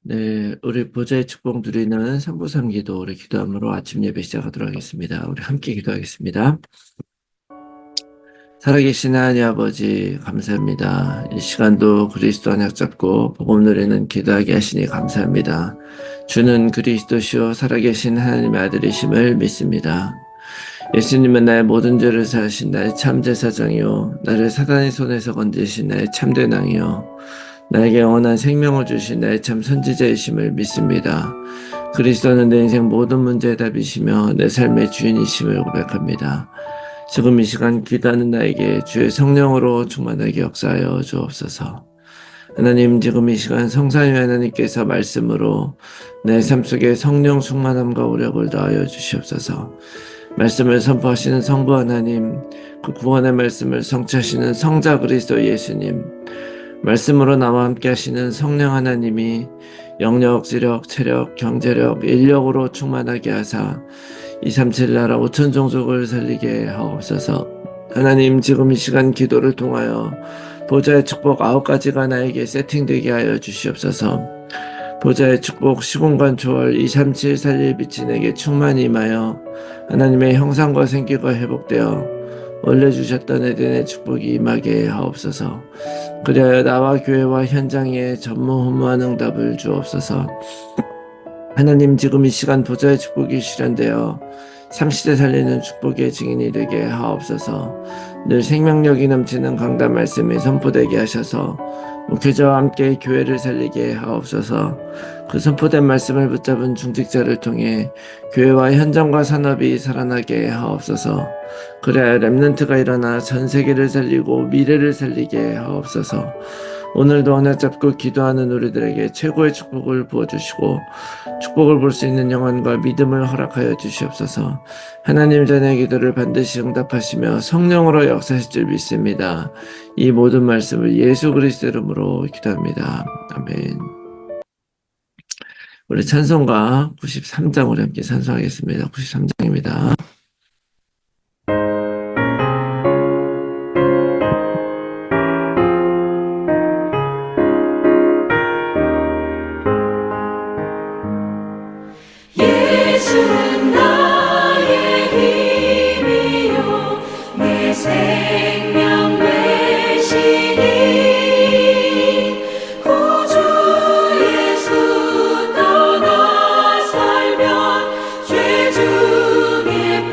네, 우리 보좌의 축복 누리는 삼부삼기도 우리 기도함으로 아침 예배 시작하도록 하겠습니다. 우리 함께 기도하겠습니다. 살아계신 하나님 아버지 감사합니다. 이 시간도 그리스도 언약 잡고 복음 누리는 기도하게 하시니 감사합니다. 주는 그리스도시요 살아계신 하나님의 아들이심을 믿습니다. 예수님은 나의 모든 죄를 사하신 나의 참 제사장이요 나를 사단의 손에서 건지신 나의 참된 왕이요 나에게 영원한 생명을 주신 나의 참 선지자이심을 믿습니다. 그리스도는 내 인생 모든 문제의 답이시며 내 삶의 주인이심을 고백합니다. 지금 이 시간 기도하는 나에게 주의 성령으로 충만하게 역사하여 주옵소서. 하나님, 지금 이 시간 성삼위 하나님께서 말씀으로 내 삶 속에 성령 충만함과 우력을 더하여 주시옵소서. 말씀을 선포하시는 성부 하나님, 그 구원의 말씀을 성취하시는 성자 그리스도 예수님, 말씀으로 나와 함께 하시는 성령 하나님이 영력, 지력, 체력, 경제력, 인력으로 충만하게 하사 237 나라 5천 종족을 살리게 하옵소서. 하나님, 지금 이 시간 기도를 통하여 보좌의 축복 9가지가 나에게 세팅되게 하여 주시옵소서. 보좌의 축복 시공간 초월 237 살릴 빛이 내게 충만히 임하여 하나님의 형상과 생기가 회복되어 원래 주셨던 에덴의 축복이 임하게 하옵소서. 그리하여 나와 교회와 현장에 전무후무한 응답을 주옵소서. 하나님, 지금 이 시간 보좌의 축복이 실현되어 삼시대 살리는 축복의 증인이 되게 하옵소서. 늘 생명력이 넘치는 강단 말씀이 선포되게 하셔서 목회자와 함께 교회를 살리게 하옵소서. 그 선포된 말씀을 붙잡은 중직자를 통해 교회와 현장과 산업이 살아나게 하옵소서. 그래야 렘넌트가 일어나 전 세계를 살리고 미래를 살리게 하옵소서. 오늘도 언약 잡고 기도하는 우리들에게 최고의 축복을 부어주시고 축복을 볼 수 있는 영혼과 믿음을 허락하여 주시옵소서. 하나님 자녀의 기도를 반드시 응답하시며 성령으로 역사하실 줄 믿습니다. 이 모든 말씀을 예수 그리스도 이름으로 기도합니다. 아멘. 우리 찬송가 93장 우리 함께 찬송하겠습니다. 93장입니다. 예수는 나의 힘이요 내 생명 되시니 구주 예수 떠나 살면 죄 중에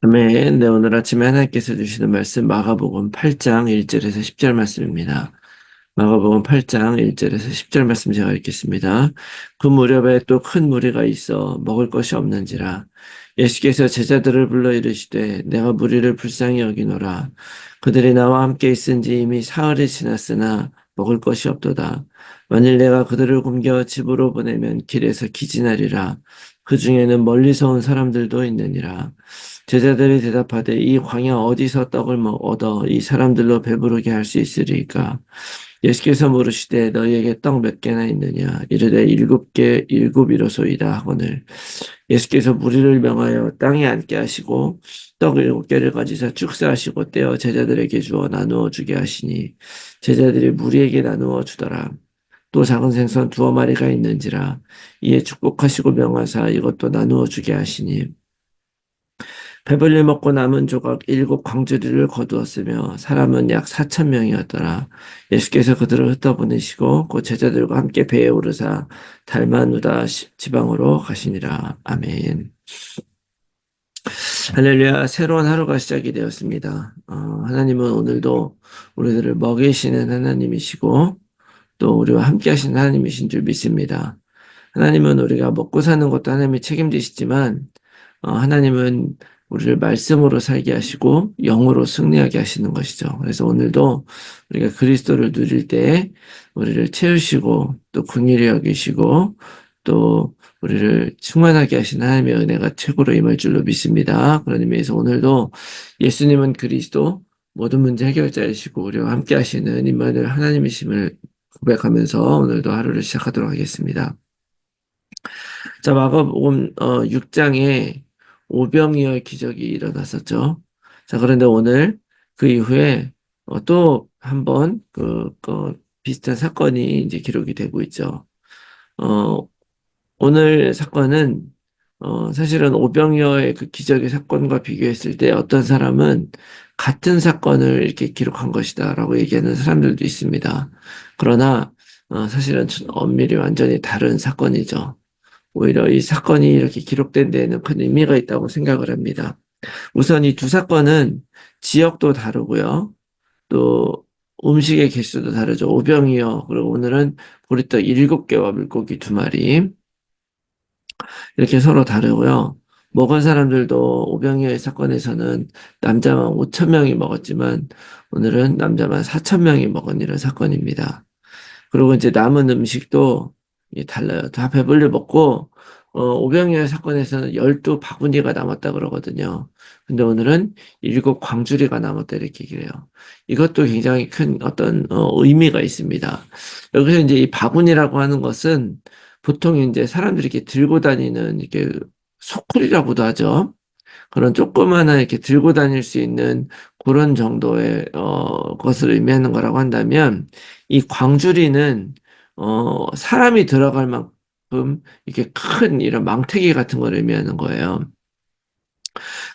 아멘. 네, 오늘 아침에 하나님께서 주시는 말씀 마가복음 8장 1절에서 10절 말씀입니다. 마가복음 8장 1절에서 10절 말씀 제가 읽겠습니다. 그 무렵에 또 큰 무리가 있어 먹을 것이 없는지라 예수께서 제자들을 불러 이르시되 내가 무리를 불쌍히 여기노라. 그들이 나와 함께 있은지 이미 사흘이 지났으나 먹을 것이 없도다. 만일 내가 그들을 굶겨 집으로 보내면 길에서 기진하리라. 그 중에는 멀리서 온 사람들도 있느니라. 제자들이 대답하되 이 광야 어디서 떡을 얻어 이 사람들로 배부르게 할 수 있으리까? 예수께서 물으시되 너희에게 떡 몇 개나 있느냐? 이르되 7개 7이로소이다 하거늘. 예수께서 무리를 명하여 땅에 앉게 하시고 떡 7개를 가지사 축사하시고 떼어 제자들에게 주어 나누어 주게 하시니 제자들이 무리에게 나누어 주더라. 또 작은 생선 2마리가 있는지라 이에 축복하시고 명하사 이것도 나누어 주게 하시니 배불리 먹고 남은 조각 7광주리를 거두었으며 사람은 약 4,000명이었더라. 예수께서 그들을 흩어보내시고 곧 제자들과 함께 배에 오르사 달마누다 지방으로 가시니라. 아멘. 할렐루야. 새로운 하루가 시작이 되었습니다. 하나님은 오늘도 우리들을 먹이시는 하나님이시고 또 우리와 함께 하시는 하나님이신 줄 믿습니다. 하나님은 우리가 먹고 사는 것도 하나님이 책임지시지만 하나님은 우리를 말씀으로 살게 하시고 영으로 승리하게 하시는 것이죠. 그래서 오늘도 우리가 그리스도를 누릴 때 우리를 채우시고 또 긍휼히 여기시고 또 우리를 충만하게 하시는 하나님의 은혜가 최고로 임할 줄로 믿습니다. 그런 의미에서 오늘도 예수님은 그리스도 모든 문제 해결자이시고 우리와 함께 하시는 임마누엘 하나님이심을 고백하면서 오늘도 하루를 시작하도록 하겠습니다. 자, 마가복음 6장에 오병이어의 기적이 일어났었죠. 자, 그런데 오늘 그 이후에 또 한 번 비슷한 사건이 이제 기록이 되고 있죠. 오늘 사건은 사실은 오병이어의 그 기적의 사건과 비교했을 때 어떤 사람은 같은 사건을 이렇게 기록한 것이다라고 얘기하는 사람들도 있습니다. 그러나 사실은 엄밀히 완전히 다른 사건이죠. 오히려 이 사건이 이렇게 기록된 데에는 큰 의미가 있다고 생각을 합니다. 우선 이 두 사건은 지역도 다르고요. 또 음식의 개수도 다르죠. 오병이어, 그리고 오늘은 보리떡 7개와 물고기 2마리. 이렇게 서로 다르고요. 먹은 사람들도 오병이어의 사건에서는 남자만 5,000명이 먹었지만 오늘은 남자만 4,000명이 먹은 이런 사건입니다. 그리고 이제 남은 음식도 달라요. 다 배불리 먹고, 오병이어 사건에서는 12바구니가 남았다 그러거든요. 근데 오늘은 7광주리가 남았다 이렇게 얘기를 해요. 이것도 굉장히 큰 어떤, 의미가 있습니다. 여기서 이제 이 바구니라고 하는 것은 보통 이제 사람들이 이렇게 들고 다니는 이렇게 소쿠리라고도 하죠. 그런 조그마한 이렇게 들고 다닐 수 있는 그런 정도의 것을 의미하는 거라고 한다면 이 광주리는 사람이 들어갈 만큼 이렇게 큰 이런 망태기 같은 걸 의미하는 거예요.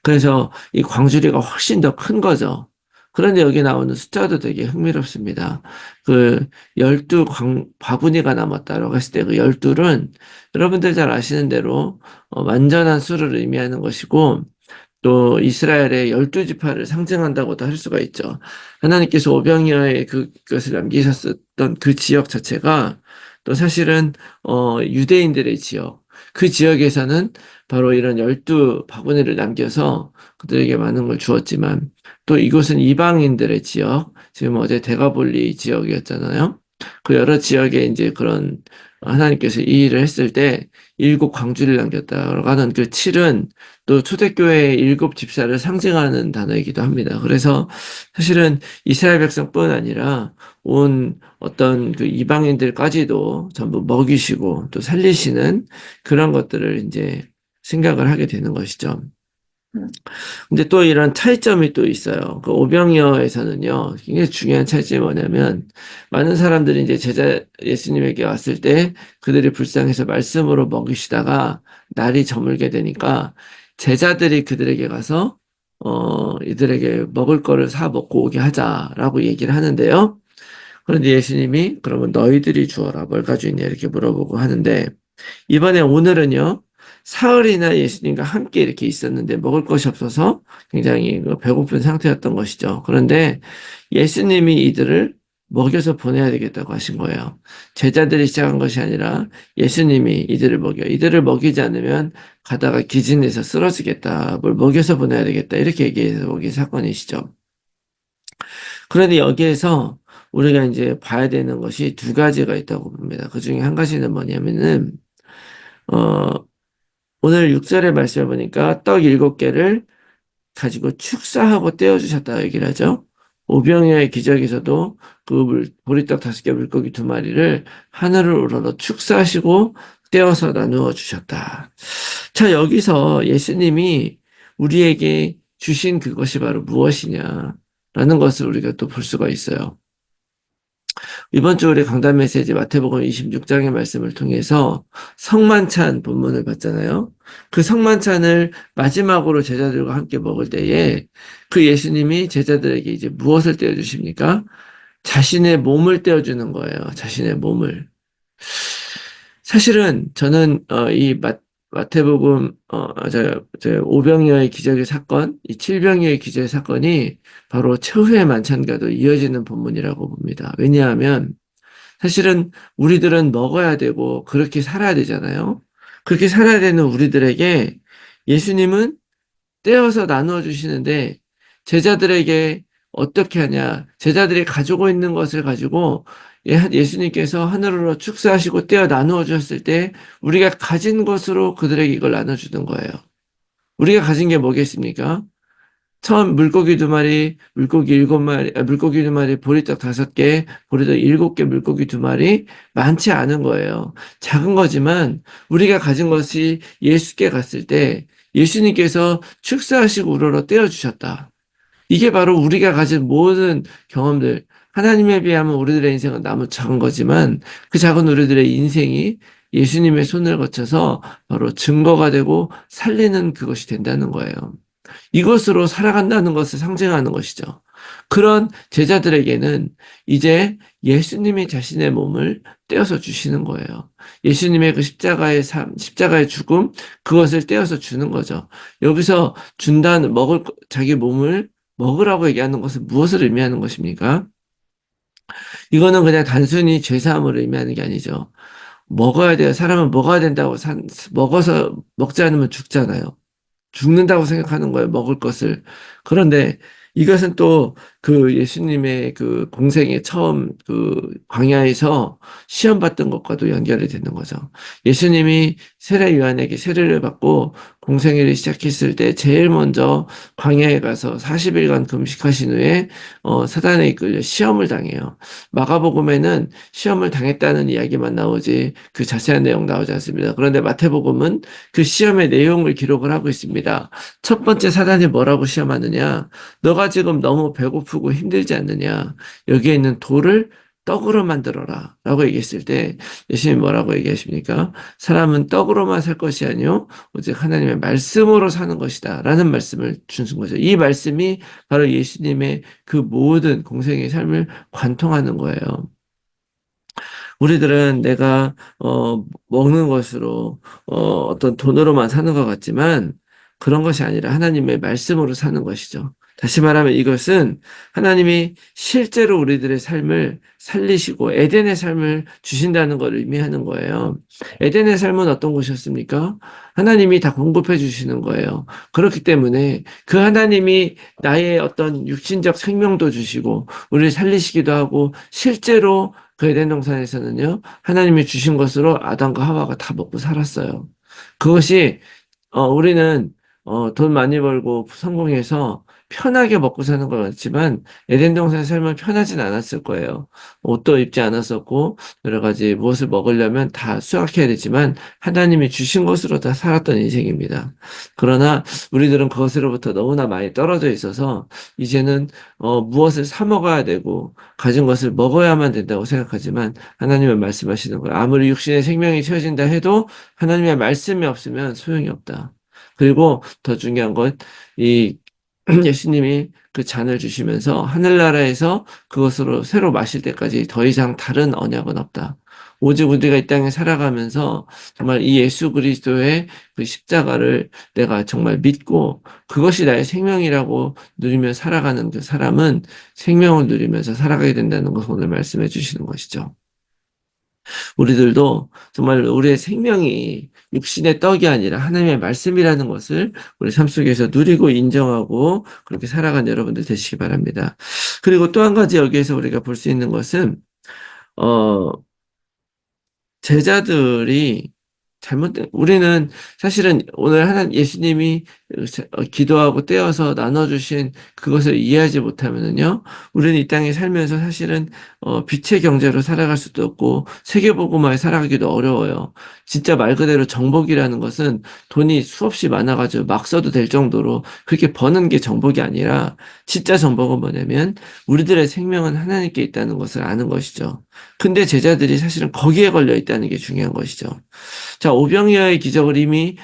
그래서 이 광주리가 훨씬 더 큰 거죠. 그런데 여기 나오는 숫자도 되게 흥미롭습니다. 그 12바구니가 남았다라고 했을 때 그 12는 여러분들 잘 아시는 대로 완전한 수를 의미하는 것이고 또 이스라엘의 12지파를 상징한다고도 할 수가 있죠. 하나님께서 오병이어의 그것을 남기셨던 그 지역 자체가 또 사실은 유대인들의 지역, 그 지역에서는 바로 이런 12바구니를 남겨서 그들에게 많은 걸 주었지만 또 이곳은 이방인들의 지역, 지금 어제 대가볼리 지역이었잖아요. 그 여러 지역에 이제 그런 하나님께서 이 일을 했을 때 7광주리를 남겼다라고 하는 그 7은 또 초대교회의 7집사를 상징하는 단어이기도 합니다. 그래서 사실은 이스라엘 백성뿐 아니라 온 어떤 그 이방인들까지도 전부 먹이시고 또 살리시는 그런 것들을 이제 생각을 하게 되는 것이죠. 근데 또 이런 차이점이 또 있어요. 그 오병이어에서는요, 굉장히 중요한 차이점이 뭐냐면, 많은 사람들이 이제 예수님에게 왔을 때 그들이 불쌍해서 말씀으로 먹이시다가 날이 저물게 되니까 제자들이 그들에게 가서, 이들에게 먹을 거를 사 먹고 오게 하자라고 얘기를 하는데요. 그런데 예수님이 그러면 너희들이 주어라. 뭘 가지고 있냐 이렇게 물어보고 하는데, 오늘은요, 사흘이나 예수님과 함께 이렇게 있었는데 먹을 것이 없어서 굉장히 배고픈 상태였던 것이죠. 그런데 예수님이 이들을 먹여서 보내야 되겠다고 하신 거예요. 제자들이 시작한 것이 아니라 예수님이 이들을 먹이지 않으면 가다가 기진해서 쓰러지겠다. 뭘 먹여서 보내야 되겠다. 이렇게 얘기해서 먹인 사건이시죠. 그런데 여기에서 우리가 이제 봐야 되는 것이 두 가지가 있다고 봅니다. 그 중에 한 가지는 뭐냐면은, 어, 오늘 6절의 말씀을 보니까 떡 7개를 가지고 축사하고 떼어주셨다 얘기를 하죠. 오병이어의 기적에서도 그 보리떡 5개 물고기 2마리를 하늘을 우러러 축사하시고 떼어서 나누어 주셨다. 자, 여기서 예수님이 우리에게 주신 그것이 바로 무엇이냐라는 것을 우리가 또 볼 수가 있어요. 이번 주 우리 강단 메시지 마태복음 26장의 말씀을 통해서 성만찬 본문을 봤잖아요. 그 성만찬을 마지막으로 제자들과 함께 먹을 때에 그 예수님이 제자들에게 이제 무엇을 떼어주십니까? 자신의 몸을 떼어주는 거예요. 자신의 몸을. 사실은 저는 이 마태복음 오병이어의 기적의 사건, 이 칠병이어의 기적의 사건이 바로 최후의 만찬과도 이어지는 본문이라고 봅니다. 왜냐하면 사실은 우리들은 먹어야 되고 그렇게 살아야 되잖아요. 그렇게 살아야 되는 우리들에게 예수님은 떼어서 나누어 주시는데 제자들에게 어떻게 하냐? 제자들이 가지고 있는 것을 가지고 예수님께서 하늘으로 축사하시고 떼어 나누어 주셨을 때 우리가 가진 것으로 그들에게 이걸 나눠주는 거예요. 우리가 가진 게 뭐겠습니까? 처음 물고기 2마리, 물고기 7마리, 물고기 2마리, 보리떡 5개, 보리떡 7개, 물고기 2마리, 많지 않은 거예요. 작은 거지만 우리가 가진 것이 예수께 갔을 때 예수님께서 축사하시고 우러러 떼어주셨다. 이게 바로 우리가 가진 모든 경험들, 하나님에 비하면 우리들의 인생은 너무 작은 거지만 그 작은 우리들의 인생이 예수님의 손을 거쳐서 바로 증거가 되고 살리는 그것이 된다는 거예요. 이것으로 살아간다는 것을 상징하는 것이죠. 그런 제자들에게는 이제 예수님이 자신의 몸을 떼어서 주시는 거예요. 예수님의 그 십자가의 삶, 십자가의 죽음, 그것을 떼어서 주는 거죠. 여기서 자기 몸을 먹으라고 얘기하는 것은 무엇을 의미하는 것입니까? 이거는 그냥 단순히 죄사함을 의미하는 게 아니죠. 먹어야 돼요. 사람은 먹어야 된다고 먹어서 먹지 않으면 죽잖아요. 죽는다고 생각하는 거예요, 먹을 것을. 그런데 이것은 또 그 예수님의 그 공생의 처음 그 광야에서 시험 받던 것과도 연결이 되는 거죠. 예수님이 세례 요한에게 세례를 받고 공생애를 시작했을 때 제일 먼저 광야에 가서 40일간 금식하신 후에 사단에 이끌려 시험을 당해요. 마가복음에는 시험을 당했다는 이야기만 나오지 그 자세한 내용 나오지 않습니다. 그런데 마태복음은 그 시험의 내용을 기록을 하고 있습니다. 첫 번째 사단이 뭐라고 시험하느냐? 너가 지금 너무 배고프고 힘들지 않느냐? 여기에 있는 돌을 떡으로 만들어라 라고 얘기했을 때 예수님이 뭐라고 얘기하십니까? 사람은 떡으로만 살 것이 아니요 오직 하나님의 말씀으로 사는 것이다 라는 말씀을 주신 거죠. 이 말씀이 바로 예수님의 그 모든 공생의 삶을 관통하는 거예요. 우리들은 내가 먹는 것으로 어떤 돈으로만 사는 것 같지만 그런 것이 아니라 하나님의 말씀으로 사는 것이죠. 다시 말하면 이것은 하나님이 실제로 우리들의 삶을 살리시고 에덴의 삶을 주신다는 걸 의미하는 거예요. 에덴의 삶은 어떤 곳이었습니까? 하나님이 다 공급해 주시는 거예요. 그렇기 때문에 그 하나님이 나의 어떤 육신적 생명도 주시고 우리를 살리시기도 하고 실제로 그 에덴 동산에서는요, 하나님이 주신 것으로 아담과 하와가 다 먹고 살았어요. 그것이, 우리는, 돈 많이 벌고 성공해서 편하게 먹고 사는 것 같지만, 에덴 동산의 삶은 편하진 않았을 거예요. 옷도 입지 않았었고, 여러 가지 무엇을 먹으려면 다 수확해야 되지만, 하나님이 주신 것으로 다 살았던 인생입니다. 그러나, 우리들은 그것으로부터 너무나 많이 떨어져 있어서, 이제는, 무엇을 사 먹어야 되고, 가진 것을 먹어야만 된다고 생각하지만 하나님은 말씀하시는 거예요. 아무리 육신의 생명이 채워진다 해도 하나님의 말씀이 없으면 소용이 없다. 그리고 더 중요한 건 이 예수님이 그 잔을 주시면서 하늘나라에서 그것으로 새로 마실 때까지 더 이상 다른 언약은 없다. 오직 우리가 이 땅에 살아가면서 정말 이 예수 그리스도의 그 십자가를 내가 정말 믿고 그것이 나의 생명이라고 누리며 살아가는 그 사람은 생명을 누리면서 살아가게 된다는 것을 오늘 말씀해 주시는 것이죠. 우리들도 정말 우리의 생명이 육신의 떡이 아니라 하나님의 말씀이라는 것을 우리 삶 속에서 누리고 인정하고 그렇게 살아간 여러분들 되시기 바랍니다. 그리고 또 한 가지 여기에서 우리가 볼 수 있는 것은 어, 제자들이 우리는 사실은 오늘 예수님이 기도하고 떼어서 나눠주신 그것을 이해하지 못하면은요, 우리는 이 땅에 살면서 사실은, 빛의 경제로 살아갈 수도 없고, 세계보고마에 살아가기도 어려워요. 진짜 말 그대로 정복이라는 것은 돈이 수없이 많아가지고 막 써도 될 정도로 그렇게 버는 게 정복이 아니라, 진짜 정복은 뭐냐면, 우리들의 생명은 하나님께 있다는 것을 아는 것이죠. 근데 제자들이 사실은 거기에 걸려 있다는 게 중요한 것이죠. 자, 오병이어의 기적을 이미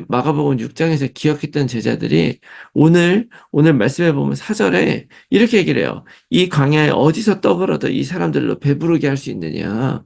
마가복음 6장에서 기억했던 제자들이 오늘 말씀해 보면 4절에 이렇게 얘기를 해요. 이 광야에 어디서 떡을 얻어 이 사람들로 배부르게 할 수 있느냐.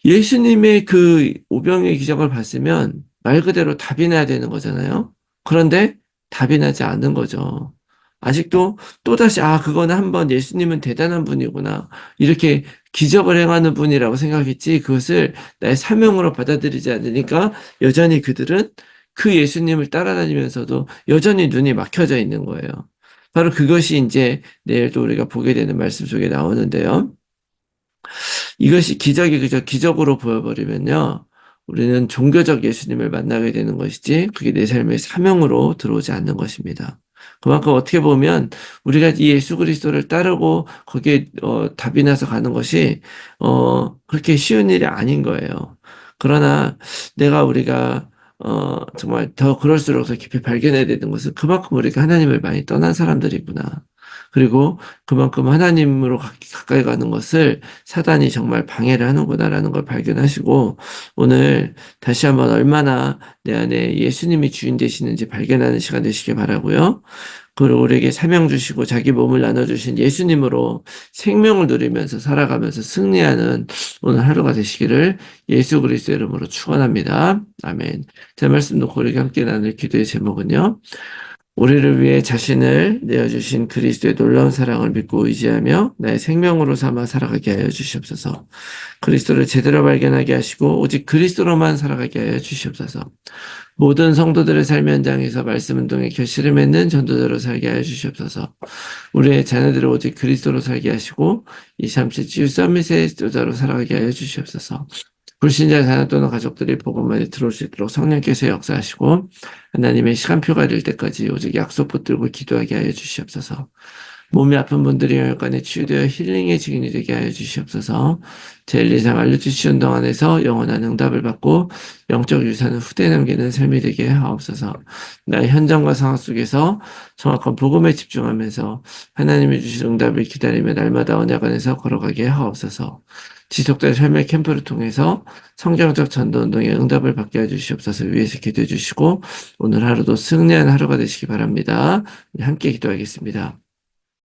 예수님의 그 오병이어의 기적을 봤으면 말 그대로 답이 나야 되는 거잖아요. 그런데 답이 나지 않은 거죠. 아직도 또다시, 그거는 한번 예수님은 대단한 분이구나. 이렇게 기적을 행하는 분이라고 생각했지, 그것을 나의 사명으로 받아들이지 않으니까 여전히 그들은 그 예수님을 따라다니면서도 여전히 눈이 막혀져 있는 거예요. 바로 그것이 이제 내일 또 우리가 보게 되는 말씀 속에 나오는데요. 이것이 기적이 그저 기적으로 보여버리면요. 우리는 종교적 예수님을 만나게 되는 것이지 그게 내 삶의 사명으로 들어오지 않는 것입니다. 그만큼 어떻게 보면 우리가 이 예수 그리스도를 따르고 거기에 답이 나서 가는 것이 그렇게 쉬운 일이 아닌 거예요. 그러나 우리가 정말 더 그럴수록 더 깊이 발견해야 되는 것은 그만큼 우리가 하나님을 많이 떠난 사람들이구나. 그리고 그만큼 하나님으로 가까이 가는 것을 사단이 정말 방해를 하는구나라는 걸 발견하시고 오늘 다시 한번 얼마나 내 안에 예수님이 주인 되시는지 발견하는 시간 되시길 바라고요. 그리고 우리에게 사명 주시고 자기 몸을 나눠주신 예수님으로 생명을 누리면서 살아가면서 승리하는 오늘 하루가 되시기를 예수 그리스도의 이름으로 축원합니다. 아멘. 제 말씀 놓고 우리가 함께 나눌 기도의 제목은요. 우리를 위해 자신을 내어주신 그리스도의 놀라운 사랑을 믿고 의지하며 나의 생명으로 삼아 살아가게 하여 주시옵소서. 그리스도를 제대로 발견하게 하시고 오직 그리스도로만 살아가게 하여 주시옵소서. 모든 성도들의 삶 현장에서 말씀 운동에 결실을 맺는 전도자로 살게 하여 주시옵소서. 우리의 자녀들을 오직 그리스도로 살게 하시고 237 치유 서밋의 지도자로 살아가게 하여 주시옵소서. 불신자 자녀 또는 가족들이 복음만에 들어올 수 있도록 성령께서 역사하시고 하나님의 시간표가 될 때까지 오직 약속 붙들고 기도하게 하여 주시옵소서. 몸이 아픈 분들이 영역간에 치유되어 힐링의 증인이 되게 하여 주시옵소서. 제1, 2, 3 알려주시 운동 안에서 영원한 응답을 받고 영적 유산을 후대에 남기는 삶이 되게 하옵소서. 나의 현장과 상황 속에서 정확한 복음에 집중하면서 하나님이 주실 응답을 기다리며 날마다 언약 안에서 걸어가게 하옵소서. 지속된 삶의 캠프를 통해서 성경적 전도운동에 응답을 받게 해주시옵소서. 위에서 기도해 주시고 오늘 하루도 승리한 하루가 되시기 바랍니다. 함께 기도하겠습니다.